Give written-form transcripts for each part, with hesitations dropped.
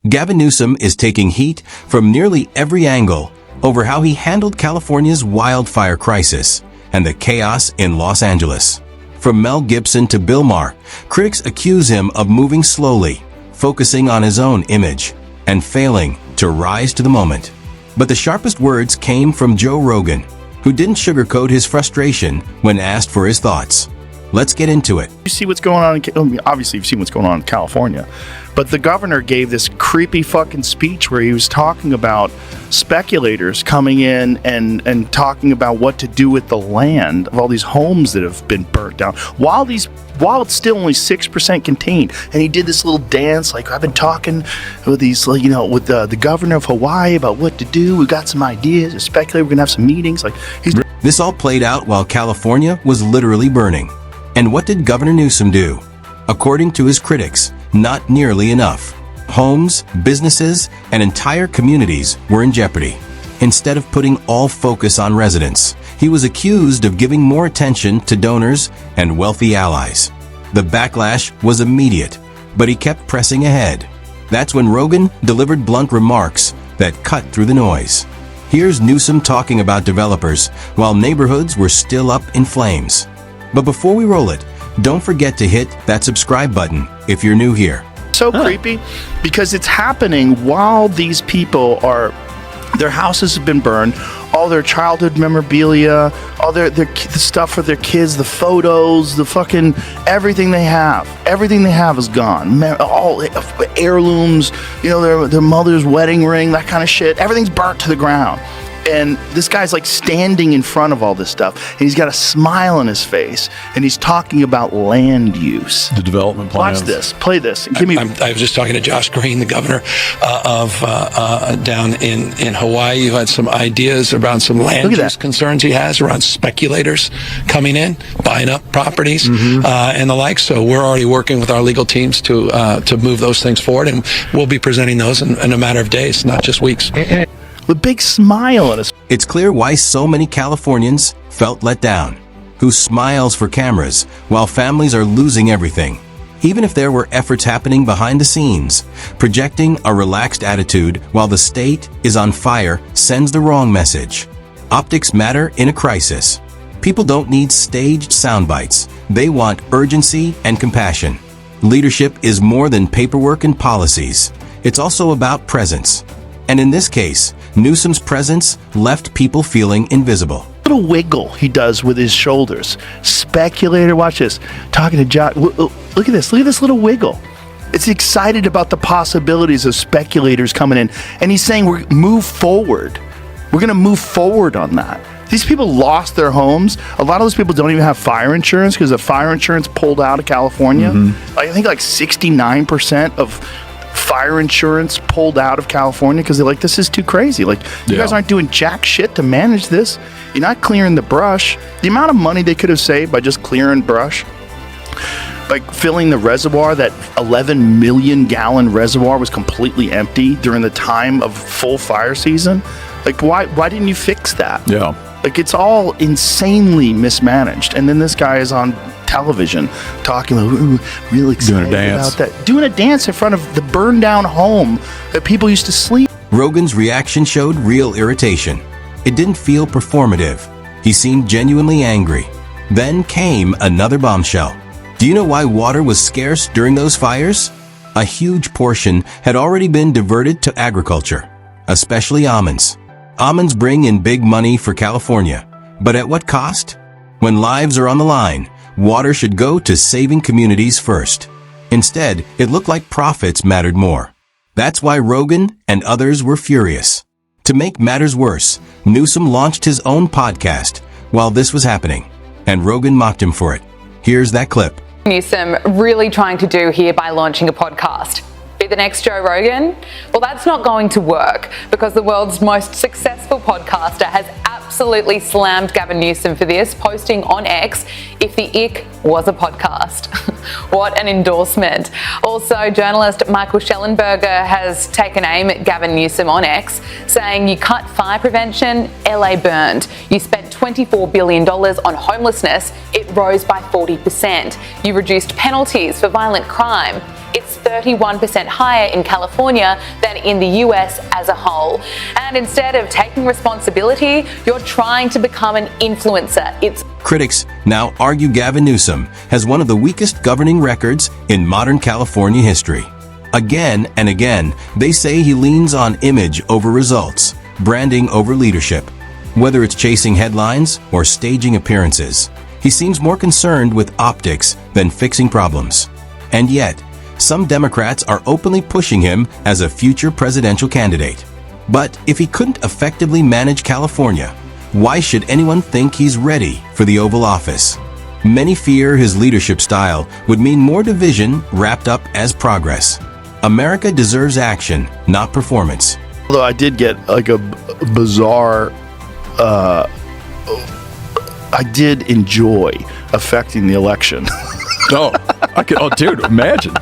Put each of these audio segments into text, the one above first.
Gavin Newsom is taking heat from nearly every angle over how he handled California's wildfire crisis and the chaos in Los Angeles. From Mel Gibson to Bill Maher, critics accuse him of moving slowly, focusing on his own image, and failing to rise to the moment. But the sharpest words came from Joe Rogan, who didn't sugarcoat his frustration when asked for his thoughts. Let's get into it. You see what's going on obviously you've seen what's going on in California, but the governor gave this creepy fucking speech where he was talking about speculators coming in and talking about what to do with the land of all these homes that have been burnt down while it's still only 6% contained. And he did this little dance like, I've been talking with these, with the governor of Hawaii about what to do. We got some ideas, a speculator, we're gonna have some meetings. This all played out while California was literally burning. And what did Governor Newsom do? According to his critics, not nearly enough. Homes, businesses, and entire communities were in jeopardy. Instead of putting all focus on residents, he was accused of giving more attention to donors and wealthy allies. The backlash was immediate, but he kept pressing ahead. That's when Rogan delivered blunt remarks that cut through the noise. Here's Newsom talking about developers while neighborhoods were still up in flames. But before we roll it, don't forget to hit that subscribe button if you're new here. So creepy because it's happening while these people their houses have been burned, all their childhood memorabilia, all the stuff for their kids, the photos, the fucking everything they have is gone. All heirlooms, their mother's wedding ring, that kind of shit. Everything's burnt to the ground. And this guy's like standing in front of all this stuff, and he's got a smile on his face, and he's talking about land use. The development plans. Watch this. Play this. I was just talking to Josh Green, the governor of down in Hawaii, who had some ideas around some land use concerns he has around speculators coming in, buying up properties, and the like. So we're already working with our legal teams to move those things forward, and we'll be presenting those in a matter of days, not just weeks. With a big smile on his face. It's clear why so many Californians felt let down. Who smiles for cameras while families are losing everything? Even if there were efforts happening behind the scenes, projecting a relaxed attitude while the state is on fire sends the wrong message. Optics matter in a crisis. People don't need staged sound bites. They want urgency and compassion. Leadership is more than paperwork and policies. It's also about presence. And in this case, Newsom's presence left people feeling invisible. Little wiggle he does with his shoulders. Speculator, watch this. Talking to Josh. Look at this. Look at this little wiggle. It's excited about the possibilities of speculators coming in. And he's saying we're move forward. We're going to move forward on that. These people lost their homes. A lot of those people don't even have fire insurance because the fire insurance pulled out of California. I think like 69% of fire insurance pulled out of California because they're like, this is too crazy. Like, you guys aren't doing jack shit to manage this. You're not clearing the brush. The amount of money they could have saved by just clearing brush, by filling the reservoir, that 11 million gallon reservoir was completely empty during the time of full fire season. Like, why didn't you fix that? Yeah. Like, it's all insanely mismanaged. And then this guy is on television talking about real excited about that, doing a dance in front of the burned down home that people used to sleep. Rogan's reaction showed real irritation. It didn't feel performative. He seemed genuinely angry. Then came another bombshell. Do you know why water was scarce during those fires? A huge portion had already been diverted to agriculture, especially almonds. Almonds bring in big money for California, but at what cost? When lives are on the line, water should go to saving communities first. Instead, it looked like profits mattered more. That's why Rogan and others were furious. To make matters worse, Newsom launched his own podcast while this was happening, and Rogan mocked him for it. Here's that clip. Newsom really trying to do here by launching a podcast. Be the next Joe Rogan? Well, that's not going to work because the world's most successful podcaster has absolutely slammed Gavin Newsom for this, posting on X, if the ick was a podcast. What an endorsement. Also, journalist Michael Schellenberger has taken aim at Gavin Newsom on X, saying you cut fire prevention, LA burned. You spent $24 billion on homelessness, it rose by 40%. You reduced penalties for violent crime, It's 31% higher in California than in the US as a whole. And instead of taking responsibility, you're trying to become an influencer. Critics now argue Gavin Newsom has one of the weakest governing records in modern California history. Again and again, they say he leans on image over results, branding over leadership. Whether it's chasing headlines or staging appearances, he seems more concerned with optics than fixing problems. And yet, some Democrats are openly pushing him as a future presidential candidate. But if he couldn't effectively manage California, why should anyone think he's ready for the Oval Office? Many fear his leadership style would mean more division wrapped up as progress. America deserves action, not performance. Although I did get like a bizarre, I did enjoy affecting the election. Dude, imagine.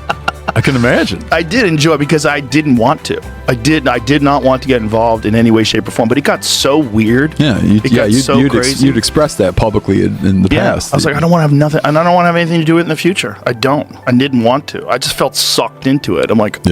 I can imagine. I did enjoy it because I didn't want to. I did not want to get involved in any way, shape, or form. But it got so weird. Yeah, you'd expressed that publicly in the past. I was like, I don't want to have nothing, and I don't want to have anything to do with it in the future. I didn't want to. I just felt sucked into it. I'm like,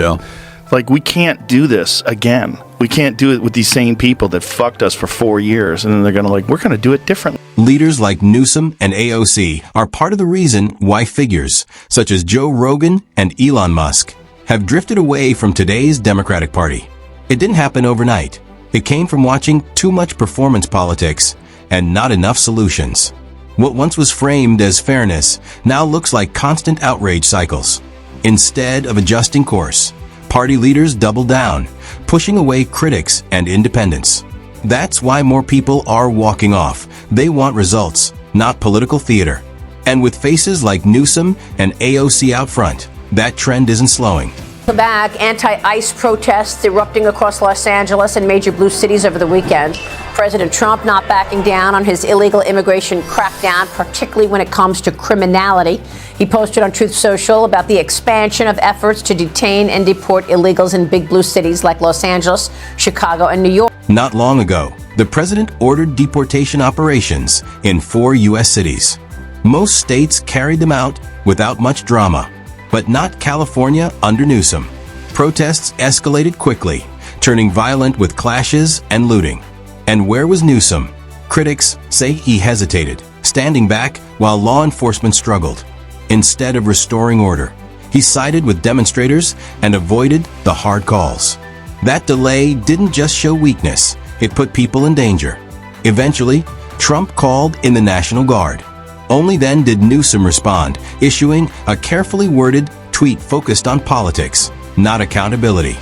like we can't do this again. We can't do it with these same people that fucked us for 4 years, and then they're gonna we're gonna do it differently. Leaders like Newsom and AOC are part of the reason why figures such as Joe Rogan and Elon Musk have drifted away from today's Democratic Party. It didn't happen overnight. It came from watching too much performance politics and not enough solutions. What once was framed as fairness now looks like constant outrage cycles. Instead of adjusting course, party leaders double down, pushing away critics and independents. That's why more people are walking off. They want results, not political theater. And with faces like Newsom and AOC out front, that trend isn't slowing. Back, anti-ICE protests erupting across Los Angeles and major blue cities over the weekend. President Trump not backing down on his illegal immigration crackdown, particularly when it comes to criminality. He posted on Truth Social about the expansion of efforts to detain and deport illegals in big blue cities like Los Angeles, Chicago, and New York. Not long ago, the president ordered deportation operations in 4 U.S. cities. Most states carried them out without much drama, but not California under Newsom. Protests escalated quickly, turning violent with clashes and looting. And where was Newsom? Critics say he hesitated, standing back while law enforcement struggled. Instead of restoring order, he sided with demonstrators and avoided the hard calls. That delay didn't just show weakness, it put people in danger. Eventually, Trump called in the National Guard. Only then did Newsom respond, issuing a carefully worded tweet focused on politics, not accountability.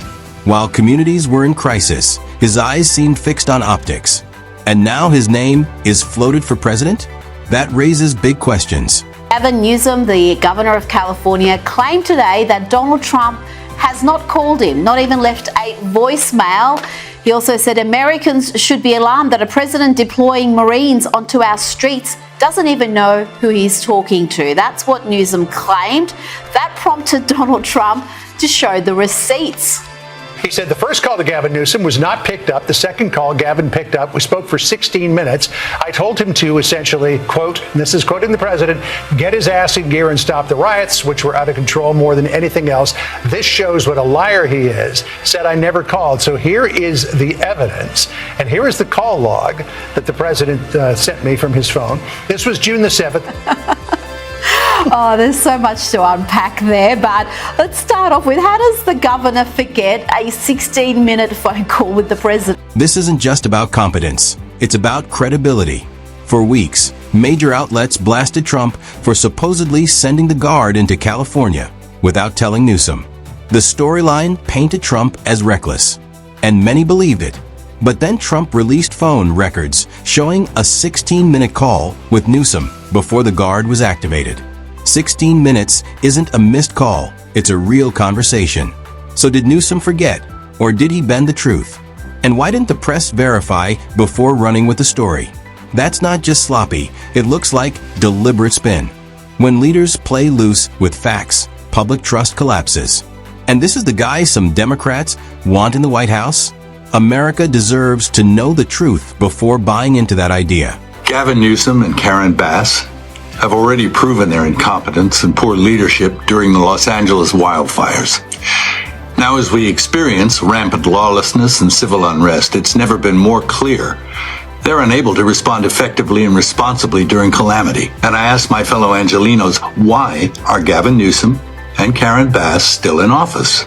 While communities were in crisis, his eyes seemed fixed on optics. And now his name is floated for president? That raises big questions. Gavin Newsom, the governor of California, claimed today that Donald Trump has not called him, not even left a voicemail. He also said Americans should be alarmed that a president deploying Marines onto our streets doesn't even know who he's talking to. That's what Newsom claimed. That prompted Donald Trump to show the receipts. He said the first call to Gavin Newsom was not picked up. The second call Gavin picked up. We spoke for 16 minutes. I told him to essentially, quote, and this is quoting the president, get his ass in gear and stop the riots, which were out of control more than anything else. This shows what a liar he is. Said I never called. So here is the evidence. And here is the call log that the president sent me from his phone. This was June the 7th. Oh, there's so much to unpack there, but let's start off with how does the governor forget a 16-minute phone call with the president? This isn't just about competence. It's about credibility. For weeks, major outlets blasted Trump for supposedly sending the Guard into California without telling Newsom. The storyline painted Trump as reckless, and many believed it. But then Trump released phone records showing a 16-minute call with Newsom before the Guard was activated. 16 minutes isn't a missed call, it's a real conversation. So did Newsom forget, or did he bend the truth? And why didn't the press verify before running with the story? That's not just sloppy, it looks like deliberate spin. When leaders play loose with facts, public trust collapses. And this is the guy some Democrats want in the White House? America deserves to know the truth before buying into that idea. Gavin Newsom and Karen Bass have already proven their incompetence and poor leadership during the Los Angeles wildfires. Now, as we experience rampant lawlessness and civil unrest, it's never been more clear they're unable to respond effectively and responsibly during calamity. And I ask my fellow Angelenos, why are Gavin Newsom and Karen Bass still in office?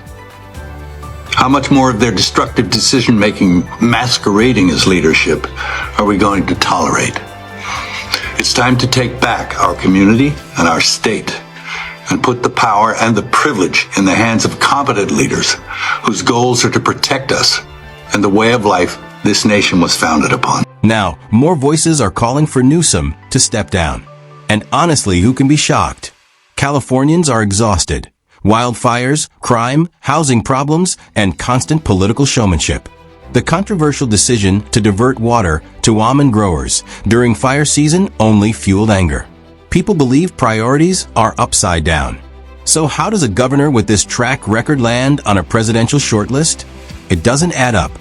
How much more of their destructive decision-making masquerading as leadership are we going to tolerate? It's time to take back our community and our state and put the power and the privilege in the hands of competent leaders whose goals are to protect us and the way of life this nation was founded upon. Now, more voices are calling for Newsom to step down. And honestly, who can be shocked? Californians are exhausted. Wildfires, crime, housing problems, and constant political showmanship. The controversial decision to divert water to almond growers during fire season only fueled anger. People believe priorities are upside down. So how does a governor with this track record land on a presidential shortlist? It doesn't add up.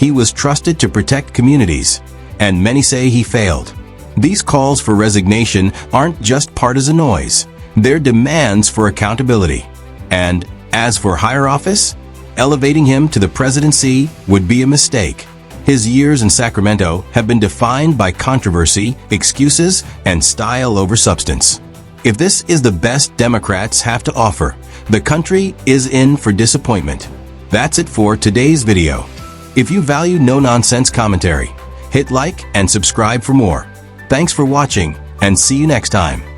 He was trusted to protect communities, and many say he failed. These calls for resignation aren't just partisan noise. They're demands for accountability. And as for higher office, elevating him to the presidency would be a mistake. His years in Sacramento have been defined by controversy, excuses, and style over substance. If this is the best Democrats have to offer, the country is in for disappointment. That's it for today's video. If you value no-nonsense commentary, hit like and subscribe for more. Thanks for watching, and see you next time.